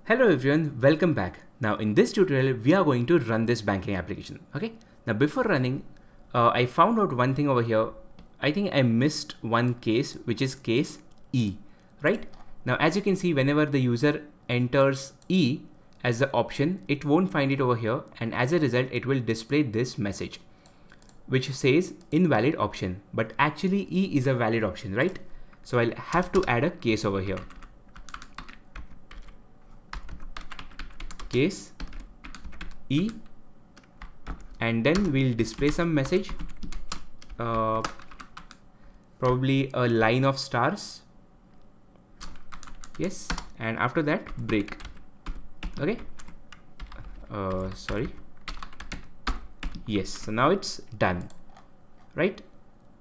Hello everyone, welcome back. Now in this tutorial, we are going to run this banking application. Okay. Now before running, I found out one thing over here. I think I missed one case, which is case E, right? Now as you can see, whenever the user enters E as the option, it won't find it over here. And as a result, it will display this message, which says invalid option, but actually E is a valid option, right? So I'll have to add a case over here. Case E, and then we'll display some message, probably a line of stars. Yes, and after that break. Okay, sorry. Yes, so now it's done, right?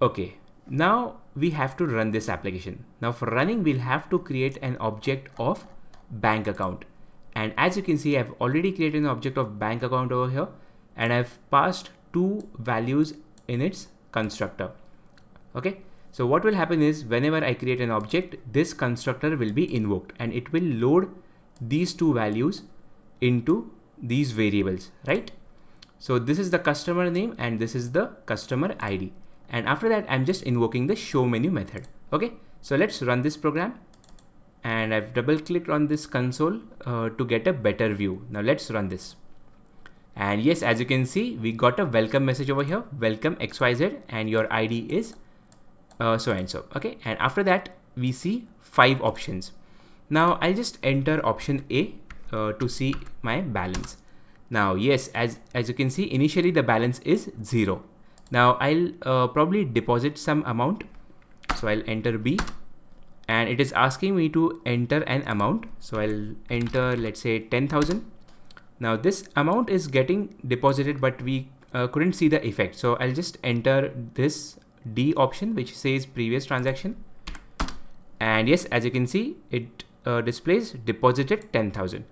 Okay, now we have to run this application. Now for running, we'll have to create an object of bank account. And as you can see, I've already created an object of bank account over here, and I've passed two values in its constructor. Okay, so what will happen is whenever I create an object, this constructor will be invoked and it will load these two values into these variables, right? So this is the customer name and this is the customer ID. And after that, I'm just invoking the show menu method. Okay, so let's run this program. And I've double clicked on this console to get a better view. Now let's run this. And yes, as you can see, we got a welcome message over here, welcome XYZ, and your ID is so and so. Okay, and after that we see 5 options. Now I'll just enter option A to see my balance. Now yes, as you can see, initially the balance is 0. Now I'll probably deposit some amount, so I'll enter B. And it is asking me to enter an amount, so I'll enter, let's say, 10,000. Now this amount is getting deposited, but we couldn't see the effect, so I'll just enter this D option, which says previous transaction. And yes, as you can see, it displays deposited 10,000,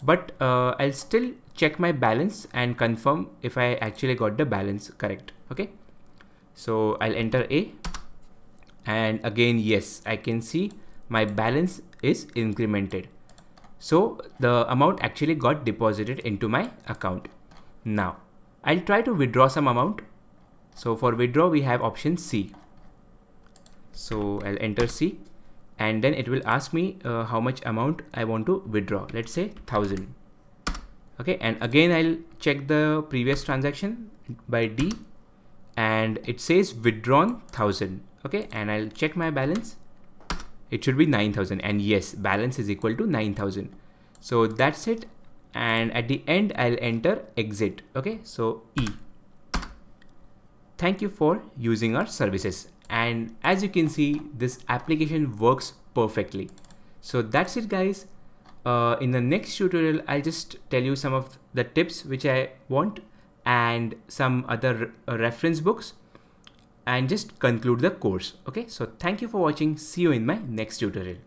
but I'll still check my balance and confirm if I actually got the balance correct. Okay, so I'll enter A. And again, yes, I can see my balance is incremented. So the amount actually got deposited into my account. Now I'll try to withdraw some amount. So for withdraw, we have option C. So I'll enter C, and then it will ask me how much amount I want to withdraw. Let's say 1,000. Okay, and again, I'll check the previous transaction by D, and it says withdrawn 1,000. Okay, and I'll check my balance. It should be 9,000, and yes, balance is equal to 9,000. So that's it. And at the end, I'll enter exit. Okay, so E. Thank you for using our services. And as you can see, this application works perfectly. So that's it, guys. In the next tutorial, I'll just tell you some of the tips which I want and some other reference books, and just conclude the course. Okay, so thank you for watching. See you in my next tutorial.